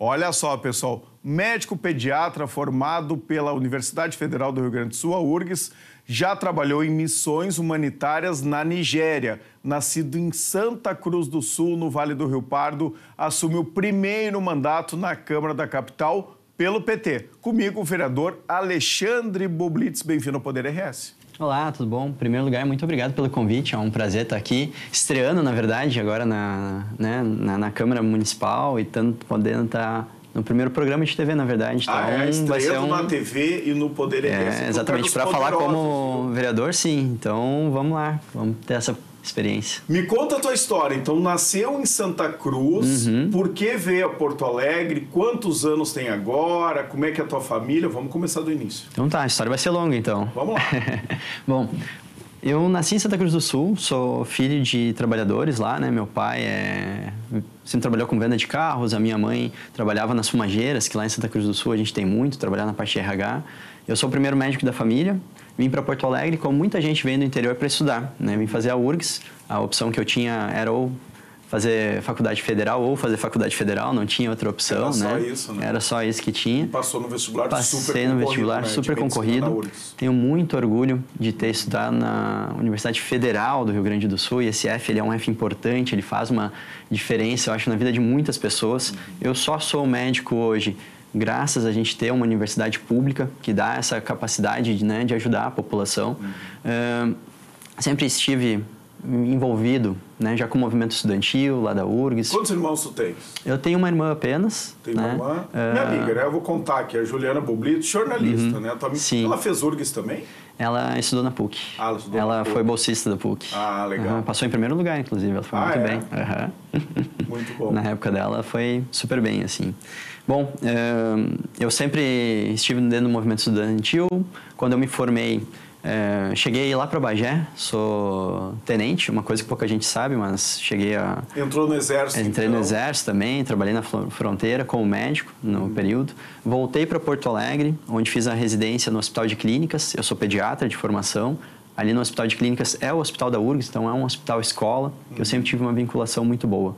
Olha só, pessoal, médico pediatra formado pela Universidade Federal do Rio Grande do Sul, a URGS, já trabalhou em missões humanitárias na Nigéria. Nascido em Santa Cruz do Sul, no Vale do Rio Pardo, assumiu o primeiro mandato na Câmara da capital pelo PT. Comigo, o vereador Alexandre Boblitz. Bem-vindo ao Poder RS. Olá, tudo bom? Em primeiro lugar, muito obrigado pelo convite. É um prazer estar aqui, estreando, na verdade, agora na Câmara Municipal e podendo estar no primeiro programa de TV, na verdade. Então, estreando na TV e no Poder RS. Exatamente, para falar como vereador, sim. Então, vamos lá, vamos ter essa experiência. Me conta a tua história. Então, nasceu em Santa Cruz, por que veio a Porto Alegre, quantos anos tem agora, como é que é a tua família? Vamos começar do início. Então tá, a história vai ser longa, então. Vamos lá. Bom, eu nasci em Santa Cruz do Sul, sou filho de trabalhadores lá, né? Meu pai sempre trabalhou com venda de carros, a minha mãe trabalhava nas fumageiras, que lá em Santa Cruz do Sul a gente tem muito, trabalhar na parte de RH. Eu sou o primeiro médico da família, vim para Porto Alegre, como muita gente vem do interior para estudar, né? Vim fazer a URGS, a opção que eu tinha era ou fazer faculdade federal ou fazer faculdade federal, não tinha outra opção, era só né? Isso, né? Era só isso que tinha. Passou no vestibular Passei no vestibular super concorrido. Tenho muito orgulho de ter estudado na Universidade Federal do Rio Grande do Sul, e esse F ele é um F importante, ele faz uma diferença, eu acho, na vida de muitas pessoas. Eu só sou médico hoje graças a gente ter uma universidade pública que dá essa capacidade, né, de ajudar a população. Sempre estive envolvido, né, já com o movimento estudantil lá da URGS. Quantos irmãos tu tens? Eu tenho uma irmã apenas. Tem uma irmã? Minha amiga, né? Eu vou contar aqui, a Juliana Boblitz, jornalista, né? Sim. Ela fez URGS também? Ela estudou na PUC. Ela estudou Ela na PUC. foi bolsista da PUC. Ah, legal. Passou em primeiro lugar, inclusive. Ela foi muito bem. Muito bom. Na época dela foi super bem, assim. Bom, eu sempre estive dentro do movimento estudantil. Quando eu me formei, cheguei lá para Bagé, sou tenente, uma coisa que pouca gente sabe, mas cheguei a... Entrou no Exército? Entrei no Exército também, trabalhei na fronteira como médico no período. Voltei para Porto Alegre, onde fiz a residência no Hospital de Clínicas. Eu sou pediatra de formação. Ali no Hospital de Clínicas é o Hospital da URGS, então é um hospital-escola, que eu sempre tive uma vinculação muito boa.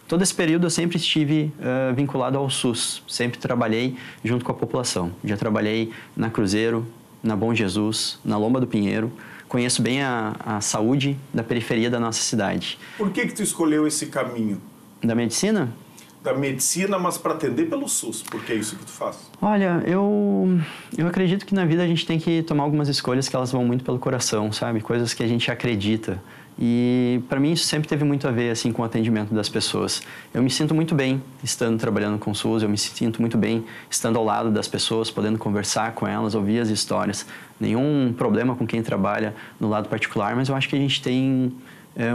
Todo esse período eu sempre estive vinculado ao SUS, sempre trabalhei junto com a população. Já trabalhei na Cruzeiro, na Bom Jesus, na Lomba do Pinheiro. Conheço bem a saúde da periferia da nossa cidade. Por que tu escolheu esse caminho? Da medicina? Da medicina, mas para atender pelo SUS. Por que é isso que tu faz? Olha, eu acredito que na vida a gente tem que tomar algumas escolhas que elas vão muito pelo coração, sabe? Coisas que a gente acredita. E para mim isso sempre teve muito a ver assim com o atendimento das pessoas. Eu me sinto muito bem estando trabalhando com o SUS, eu me sinto muito bem estando ao lado das pessoas, podendo conversar com elas, ouvir as histórias. Nenhum problema com quem trabalha no lado particular, mas eu acho que a gente tem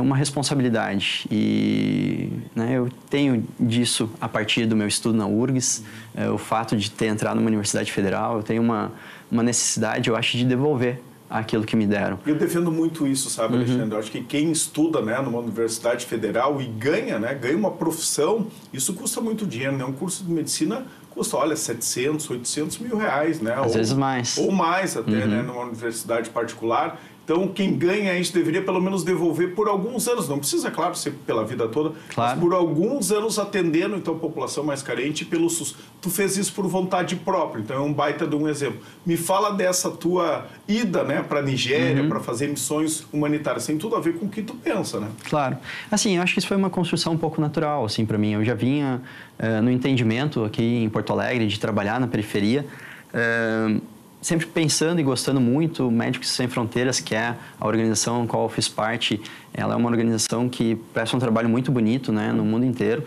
uma responsabilidade e, né, eu tenho disso a partir do meu estudo na URGS, o fato de ter entrado numa universidade federal, eu tenho uma necessidade, eu acho, de devolver aquilo que me deram. Eu defendo muito isso, sabe, Alexandre? Eu acho que quem estuda, né, numa universidade federal e ganha, né, ganha uma profissão, isso custa muito dinheiro, né? Um curso de medicina custa, olha, 700, 800 mil reais, né? Às vezes mais. Ou mais até, né, numa universidade particular. Então, quem ganha isso deveria pelo menos devolver por alguns anos. Não precisa, claro, ser pela vida toda, claro, mas por alguns anos atendendo, então, a população mais carente pelo SUS. Tu fez isso por vontade própria, então é um baita de um exemplo. Me fala dessa tua ida, né, para a Nigéria, para fazer missões humanitárias. Tem tudo a ver com o que tu pensa, né? Claro. Assim, eu acho que isso foi uma construção um pouco natural, assim, para mim. Eu já vinha no entendimento aqui em Porto Alegre de trabalhar na periferia, sempre pensando e gostando muito. Médicos Sem Fronteiras, que é a organização a qual eu fiz parte, ela é uma organização que presta um trabalho muito bonito, né, no mundo inteiro.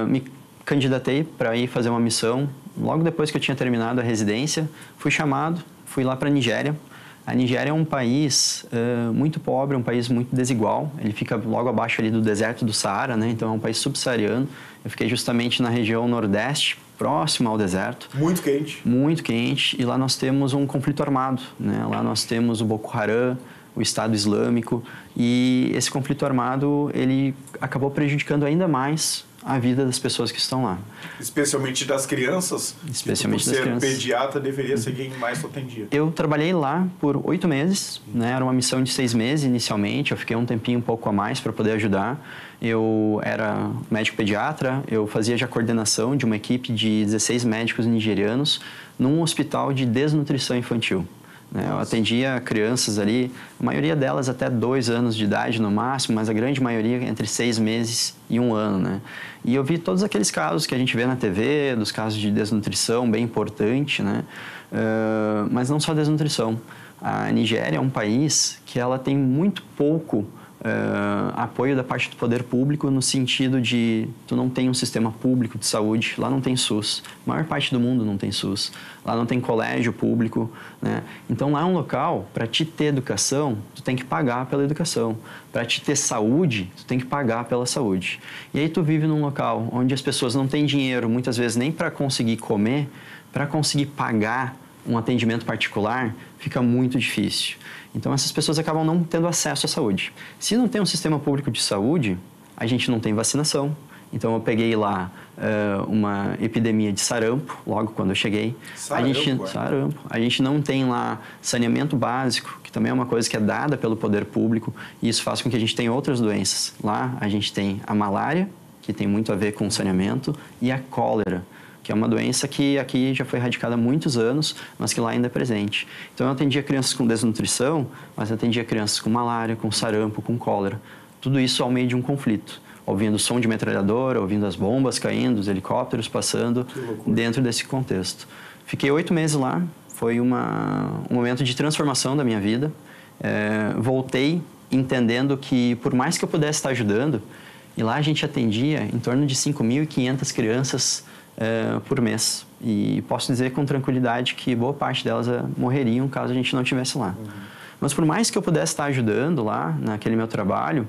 Me candidatei para ir fazer uma missão. Logo depois que eu tinha terminado a residência, fui chamado, fui lá para a Nigéria. A Nigéria é um país muito pobre, um país muito desigual. Ele fica logo abaixo ali do deserto do Saara, né? Então é um país subsaariano. Eu fiquei justamente na região nordeste, próximo ao deserto. Muito quente. Muito quente. E lá nós temos um conflito armado, né? Lá nós temos o Boko Haram, o Estado Islâmico. E esse conflito armado, ele acabou prejudicando ainda mais a vida das pessoas que estão lá. Especialmente das crianças? Especialmente das crianças. Por ser crianças. pediatra, deveria ser quem mais tu atendia. Eu trabalhei lá por 8 meses, né? Era uma missão de 6 meses inicialmente, eu fiquei um tempinho um pouco a mais para poder ajudar. Eu era médico pediatra, eu fazia já coordenação de uma equipe de 16 médicos nigerianos num hospital de desnutrição infantil. Eu atendia crianças ali, a maioria delas até 2 anos de idade no máximo, mas a grande maioria entre 6 meses e 1 ano, né? E eu vi todos aqueles casos que a gente vê na TV, dos casos de desnutrição, bem importante, né? Mas não só desnutrição. A Nigéria é um país que ela tem muito pouco apoio da parte do poder público no sentido de tu não tem um sistema público de saúde, lá não tem SUS, a maior parte do mundo não tem SUS, lá não tem colégio público, né? Então lá é um local, para te ter educação, tu tem que pagar pela educação, para te ter saúde, tu tem que pagar pela saúde. E aí tu vive num local onde as pessoas não têm dinheiro, muitas vezes nem para conseguir comer, para conseguir pagar um atendimento particular, fica muito difícil. Então, essas pessoas acabam não tendo acesso à saúde. Se não tem um sistema público de saúde, a gente não tem vacinação. Então, eu peguei lá uma epidemia de sarampo, logo quando eu cheguei. Sarampo. A gente não tem lá saneamento básico, que também é uma coisa que é dada pelo poder público, e isso faz com que a gente tenha outras doenças. Lá, a gente tem a malária, que tem muito a ver com saneamento, e a cólera, que é uma doença que aqui já foi erradicada há muitos anos, mas que lá ainda é presente. Então, eu atendia crianças com desnutrição, mas eu atendia crianças com malária, com sarampo, com cólera. Tudo isso ao meio de um conflito, ouvindo o som de metralhadora, ouvindo as bombas caindo, os helicópteros passando dentro desse contexto. Fiquei 8 meses lá, foi um momento de transformação da minha vida. Voltei entendendo que, por mais que eu pudesse estar ajudando, e lá a gente atendia em torno de 5.500 crianças por mês. E posso dizer com tranquilidade que boa parte delas morreriam caso a gente não estivesse lá. Mas por mais que eu pudesse estar ajudando lá, naquele meu trabalho,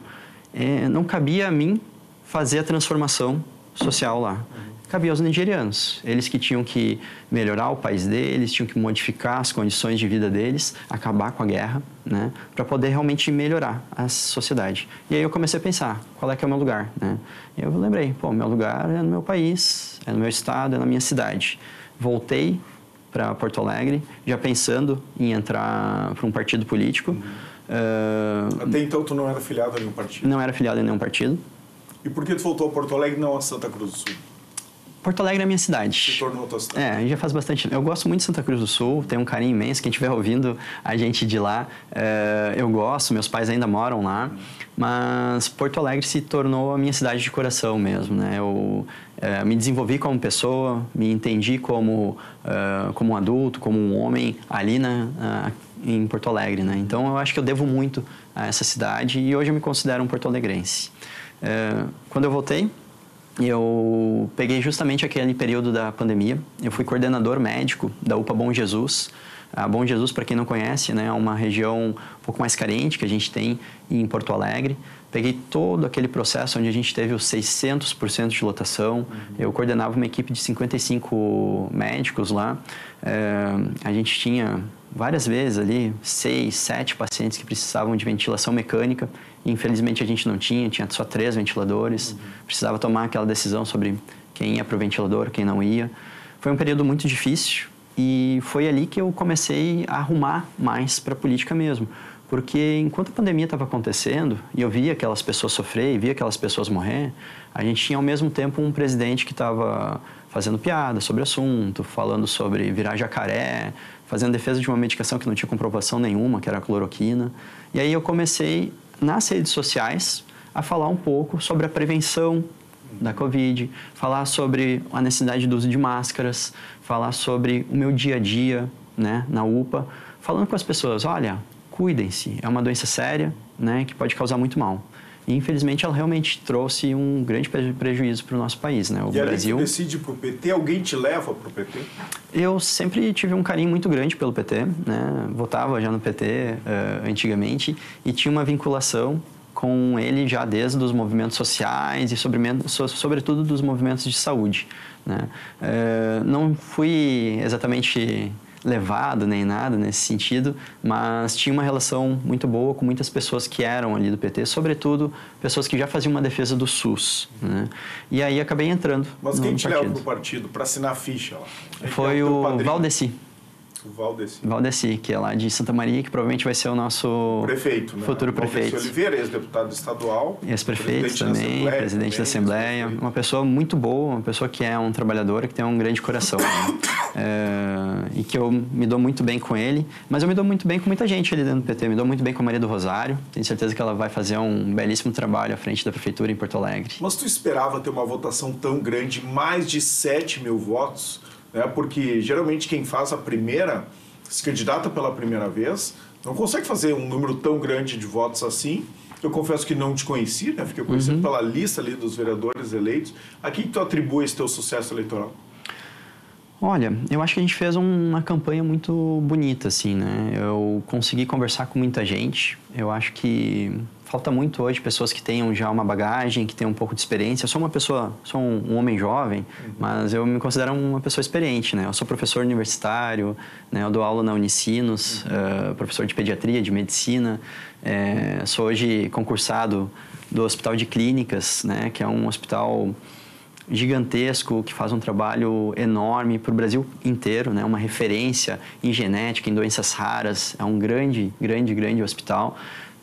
não cabia a mim fazer a transformação social lá. Cabia aos nigerianos. Eles que tinham que melhorar o país deles, tinham que modificar as condições de vida deles, acabar com a guerra, né, para poder realmente melhorar a sociedade. E aí eu comecei a pensar, qual é que é o meu lugar, né? E eu lembrei, meu lugar é no meu país, é no meu estado, é na minha cidade. Voltei para Porto Alegre, já pensando em entrar para um partido político. Até então tu não era afiliado a nenhum partido? Não era afiliado a nenhum partido. E por que tu voltou a Porto Alegre e não a Santa Cruz do Sul? Porto Alegre é a minha cidade. Se tornou tua cidade? Já faz bastante. Eu gosto muito de Santa Cruz do Sul, tenho um carinho imenso. Quem estiver ouvindo a gente de lá, eu gosto, meus pais ainda moram lá. Mas Porto Alegre se tornou a minha cidade de coração mesmo, né? Eu me desenvolvi como pessoa, me entendi como um adulto, como um homem ali em Porto Alegre, né? Então eu acho que eu devo muito a essa cidade e hoje eu me considero um porto-alegrense. Quando eu voltei, eu peguei justamente aquele período da pandemia. Eu fui coordenador médico da UPA Bom Jesus. A Bom Jesus, para quem não conhece, né, é uma região um pouco mais carente que a gente tem em Porto Alegre. Peguei todo aquele processo onde a gente teve os 600% de lotação. Eu coordenava uma equipe de 55 médicos lá. A gente tinha várias vezes ali 6, 7 pacientes que precisavam de ventilação mecânica. E, infelizmente a gente não tinha só 3 ventiladores. Precisava tomar aquela decisão sobre quem ia para o ventilador, quem não ia. Foi um período muito difícil e foi ali que eu comecei a arrumar mais para a política mesmo. Porque enquanto a pandemia estava acontecendo e eu via aquelas pessoas sofrer e via aquelas pessoas morrer, a gente tinha ao mesmo tempo um presidente que estava fazendo piada sobre o assunto, falando sobre virar jacaré, fazendo defesa de uma medicação que não tinha comprovação nenhuma, que era a cloroquina. E aí eu comecei, nas redes sociais, a falar um pouco sobre a prevenção da Covid, falar sobre a necessidade do uso de máscaras, falar sobre o meu dia a dia, né, na UPA, falando com as pessoas, olha, cuidem-se, é uma doença séria, né, que pode causar muito mal. E, infelizmente, ela realmente trouxe um grande prejuízo para o nosso país, né? O Brasil. E aí tu decide para o PT, alguém te leva para o PT? Eu sempre tive um carinho muito grande pelo PT, né? Votava já no PT antigamente e tinha uma vinculação com ele já desde os movimentos sociais e sobretudo dos movimentos de saúde, né? Não fui exatamente levado nem nada nesse sentido, mas tinha uma relação muito boa com muitas pessoas que eram ali do PT, sobretudo pessoas que já faziam uma defesa do SUS, né? E aí acabei entrando. Mas quem te leva para o partido para assinar a ficha lá? Foi o Valdeci. O Valdeci, que é lá de Santa Maria, que provavelmente vai ser o nosso prefeito, né? futuro prefeito. Valdeci Oliveira, ex-deputado estadual. Ex-prefeito também, presidente da Assembleia. Uma pessoa muito boa, uma pessoa que é um trabalhador, que tem um grande coração. E que eu me dou muito bem com ele, mas eu me dou muito bem com muita gente ali dentro do PT. Me dou muito bem com a Maria do Rosário. Tenho certeza que ela vai fazer um belíssimo trabalho à frente da prefeitura em Porto Alegre. Mas tu esperava ter uma votação tão grande, mais de 7 mil votos? Porque geralmente quem faz a primeira, se candidata pela primeira vez, não consegue fazer um número tão grande de votos assim. Eu confesso que não te conheci, né? Fiquei conhecido pela lista ali dos vereadores eleitos. A quem tu atribui esse teu sucesso eleitoral? Olha, eu acho que a gente fez uma campanha muito bonita, assim, né? Eu consegui conversar com muita gente. Eu acho que falta muito hoje pessoas que tenham já uma bagagem, que tenham um pouco de experiência. Eu sou sou um homem jovem, mas eu me considero uma pessoa experiente, né? Eu sou professor universitário, né? Eu dou aula na Unicinos, professor de pediatria, de medicina. Sou hoje concursado do Hospital de Clínicas, né? Que é um hospital gigantesco, que faz um trabalho enorme para o Brasil inteiro, né? Uma referência em genética, em doenças raras. É um grande hospital.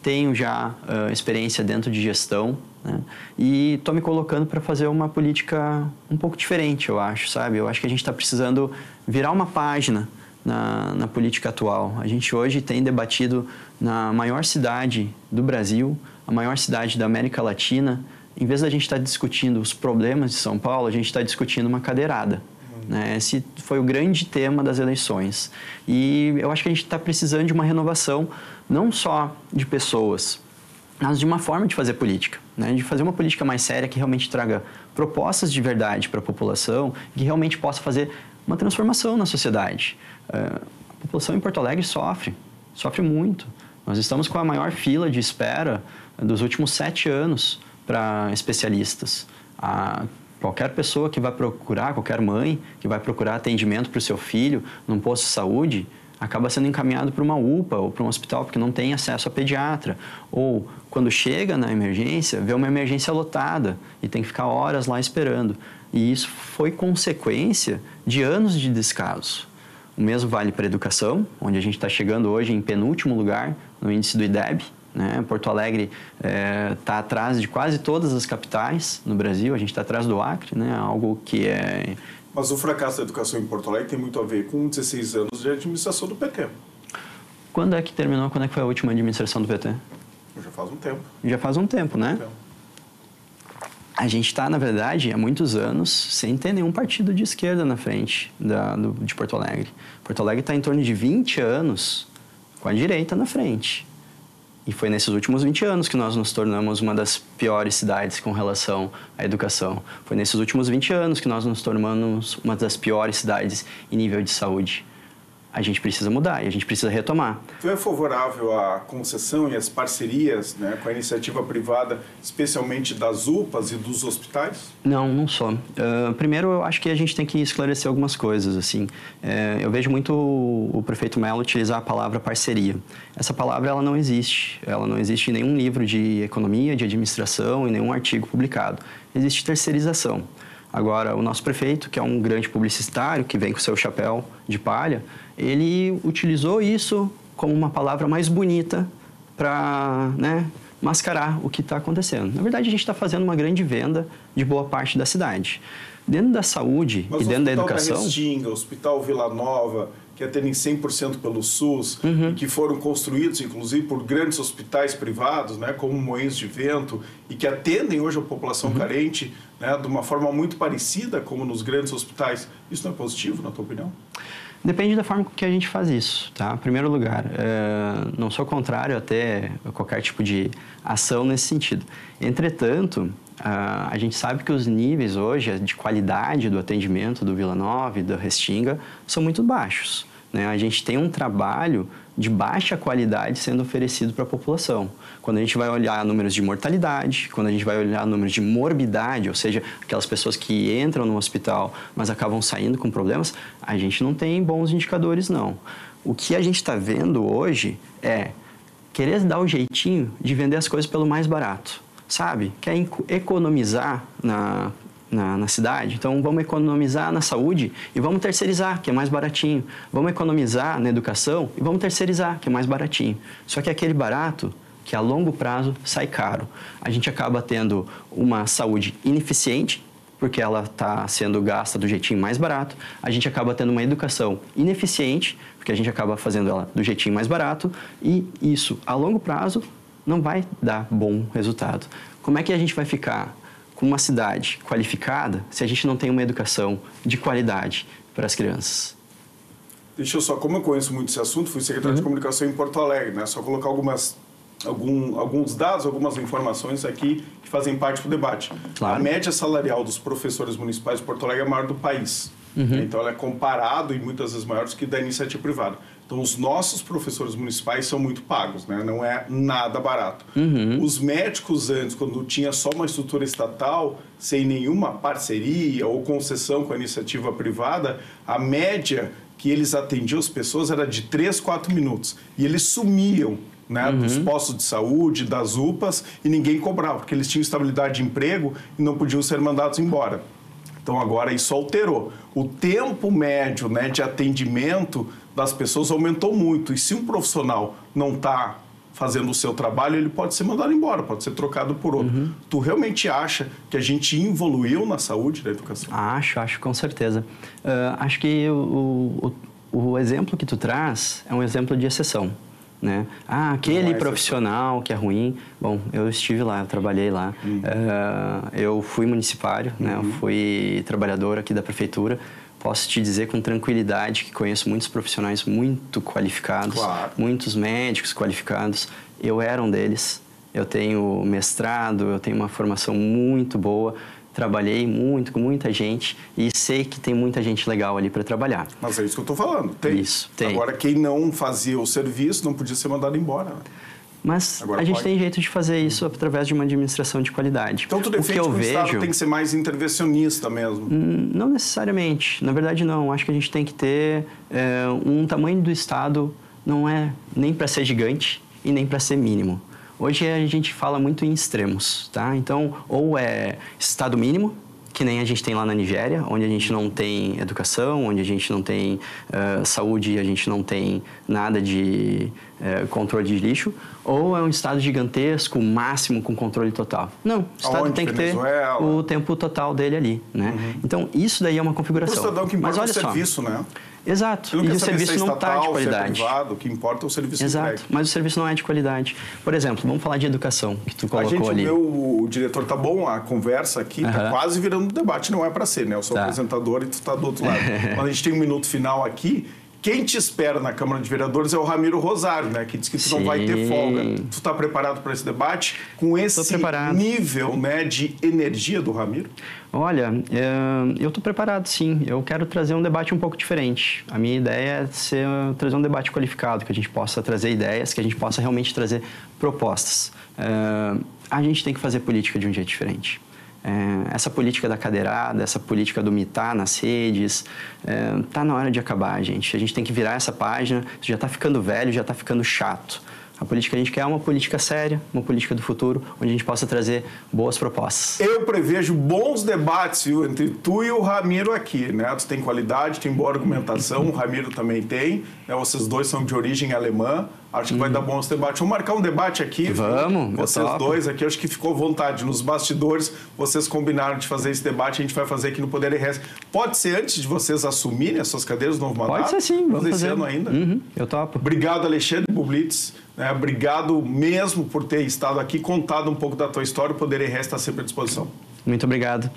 Tenho já experiência dentro de gestão, né? E estou me colocando para fazer uma política um pouco diferente, eu acho, sabe? Eu acho que a gente está precisando virar uma página na política atual. A gente hoje tem debatido na maior cidade do Brasil, a maior cidade da América Latina. Em vez da gente estar discutindo os problemas de São Paulo, a gente está discutindo uma cadeirada, né? Esse foi o grande tema das eleições. E eu acho que a gente está precisando de uma renovação, não só de pessoas, mas de uma forma de fazer política, né? De fazer uma política mais séria que realmente traga propostas de verdade para a população, que realmente possa fazer uma transformação na sociedade. A população em Porto Alegre sofre muito. Nós estamos com a maior fila de espera dos últimos 7 anos para especialistas. Qualquer pessoa que vai procurar, qualquer mãe que vai procurar atendimento para o seu filho num posto de saúde, acaba sendo encaminhado para uma UPA ou para um hospital porque não tem acesso a pediatra. Ou, quando chega na emergência, vê uma emergência lotada e tem que ficar horas lá esperando. E isso foi consequência de anos de descaso. O mesmo vale para a educação, onde a gente está chegando hoje em penúltimo lugar no índice do IDEB, né? Porto Alegre está atrás de quase todas as capitais no Brasil. A gente está atrás do Acre, né? Algo que é... Mas o fracasso da educação em Porto Alegre tem muito a ver com 16 anos de administração do PT. Quando é que terminou? Quando é que foi a última administração do PT? Já faz um tempo. Já faz um tempo, né? A gente está, na verdade, há muitos anos sem ter nenhum partido de esquerda na frente de Porto Alegre. Porto Alegre está em torno de 20 anos com a direita na frente. E foi nesses últimos 20 anos que nós nos tornamos uma das piores cidades com relação à educação. Foi nesses últimos 20 anos que nós nos tornamos uma das piores cidades em nível de saúde. A gente precisa mudar e a gente precisa retomar. Tu é favorável à concessão e às parcerias, né, com a iniciativa privada, especialmente das UPAs e dos hospitais? Não sou. Primeiro, eu acho que a gente tem que esclarecer algumas coisas, assim. Eu vejo muito o prefeito Mello utilizar a palavra parceria. Essa palavra, ela não existe. Ela não existe em nenhum livro de economia, de administração, em nenhum artigo publicado. Existe terceirização. Agora, o nosso prefeito, que é um grande publicitário, que vem com seu chapéu de palha, ele utilizou isso como uma palavra mais bonita para, né, mascarar o que está acontecendo. Na verdade, a gente está fazendo uma grande venda de boa parte da cidade. Dentro da saúde e dentro da educação... Mas o Hospital da Restinga, o Hospital Vila Nova, que atendem 100% pelo SUS, e que foram construídos, inclusive, por grandes hospitais privados, né, como Moinhos de Vento, e que atendem hoje a população carente, né, de uma forma muito parecida como nos grandes hospitais. Isso não é positivo, na tua opinião? Depende da forma que a gente faz isso, tá? Em primeiro lugar, não sou contrário a ter qualquer tipo de ação nesse sentido. Entretanto, a gente sabe que os níveis hoje de qualidade do atendimento do Vila Nova e da Restinga são muito baixos. né? A gente tem um trabalho de baixa qualidade sendo oferecido para a população. Quando a gente vai olhar números de mortalidade, quando a gente vai olhar números de morbidade, ou seja, aquelas pessoas que entram no hospital, mas acabam saindo com problemas, a gente não tem bons indicadores, não. O que a gente está vendo hoje é querer dar o jeitinho de vender as coisas pelo mais barato, sabe? Quer economizar na cidade, então vamos economizar na saúde e vamos terceirizar, que é mais baratinho. Vamos economizar na educação e vamos terceirizar, que é mais baratinho. Só que aquele barato, que a longo prazo sai caro. A gente acaba tendo uma saúde ineficiente, porque ela está sendo gasta do jeitinho mais barato. A gente acaba tendo uma educação ineficiente, porque a gente acaba fazendo ela do jeitinho mais barato. E isso, a longo prazo, não vai dar bom resultado. Como é que a gente vai ficar com uma cidade qualificada se a gente não tem uma educação de qualidade para as crianças? Deixa eu só, como eu conheço muito esse assunto, fui secretário de comunicação em Porto Alegre, né? Só colocar alguns dados, algumas informações aqui que fazem parte do debate. Claro. A média salarial dos professores municipais de Porto Alegre é a maior do país. Então, ela é comparado e muitas vezes maior do que da iniciativa privada. Então, os nossos professores municipais são muito pagos, né? Não é nada barato. Os médicos antes, quando tinha só uma estrutura estatal, sem nenhuma parceria ou concessão com a iniciativa privada, a média que eles atendiam as pessoas era de 3, 4 minutos. E eles sumiam, né, dos postos de saúde, das UPAs, e ninguém cobrava, porque eles tinham estabilidade de emprego e não podiam ser mandados embora. Então, agora isso alterou. O tempo médio, né, de atendimento das pessoas aumentou muito. E se um profissional não está fazendo o seu trabalho, ele pode ser mandado embora, pode ser trocado por outro. Tu realmente acha que a gente evoluiu na saúde, na educação? Acho com certeza. Acho que o exemplo que tu traz é um exemplo de exceção, né? Aquele profissional que é ruim. Bom, eu estive lá, eu trabalhei lá. Eu fui municipário, né? Eu fui trabalhador aqui da prefeitura. Posso te dizer com tranquilidade que conheço muitos profissionais muito qualificados, muitos médicos qualificados. Eu era um deles. Eu tenho mestrado, eu tenho uma formação muito boa. Trabalhei muito com muita gente e sei que tem muita gente legal ali para trabalhar. Mas é isso que eu estou falando. Tem. Isso, tem. Agora, quem não fazia o serviço não podia ser mandado embora, né? Mas agora a gente tem jeito de fazer isso através de uma administração de qualidade. Então, tu defende que o Estado tem que ser mais intervencionista mesmo? Não necessariamente. Na verdade, não. Acho que a gente tem que ter um tamanho do Estado, não é nem para ser gigante e nem para ser mínimo. Hoje a gente fala muito em extremos, tá? Então, ou é Estado mínimo, que nem a gente tem lá na Nigéria, onde a gente não tem educação, onde a gente não tem saúde, a gente não tem nada de controle de lixo, ou é um estado gigantesco, máximo, com controle total. Não, o estado tem que ter o tempo total dele ali, né? Então, isso daí é uma configuração. O cidadão que importa é o serviço, né? Exato, e o serviço não está de qualidade. Privado, o que importa é o serviço. Exato, mas o serviço não é de qualidade. Por exemplo, vamos falar de educação, que tu colocou ali. O diretor tá bom, a conversa aqui tá quase virando debate, não é para ser, né? Eu sou apresentador e tu tá do outro lado. Quando a gente tem um minuto final aqui, quem te espera na Câmara de Vereadores é o Ramiro Rosário, né? Que diz que tu não vai ter folga. Tu está preparado para esse debate? Com esse nível, né, de energia do Ramiro? Olha, eu estou preparado, sim. Eu quero trazer um debate um pouco diferente. A minha ideia é trazer um debate qualificado, que a gente possa trazer ideias, que a gente possa realmente trazer propostas. A gente tem que fazer política de um jeito diferente. Essa política da cadeirada, essa política do mitar nas redes, tá na hora de acabar, gente. A gente tem que virar essa página, já está ficando velho, já está ficando chato. A política que a gente quer é uma política séria, uma política do futuro, onde a gente possa trazer boas propostas. Eu prevejo bons debates, viu, entre tu e o Ramiro aqui, né? Tu tem qualidade, tem boa argumentação, o Ramiro também tem, né? Vocês dois são de origem alemã, acho que vai dar bons debates. Vamos marcar um debate aqui. Vamos, vocês dois aqui, acho que ficou à vontade. Nos bastidores, vocês combinaram de fazer esse debate, a gente vai fazer aqui no Poder RS. Pode ser antes de vocês assumirem as suas cadeiras do novo mandato? Pode ser sim, vamos fazer. Esse ano ainda? Eu topo. Obrigado, Alexandre Bublitz. Obrigado mesmo por ter estado aqui, contado um pouco da tua história. O Poder RS está sempre à disposição. Muito obrigado.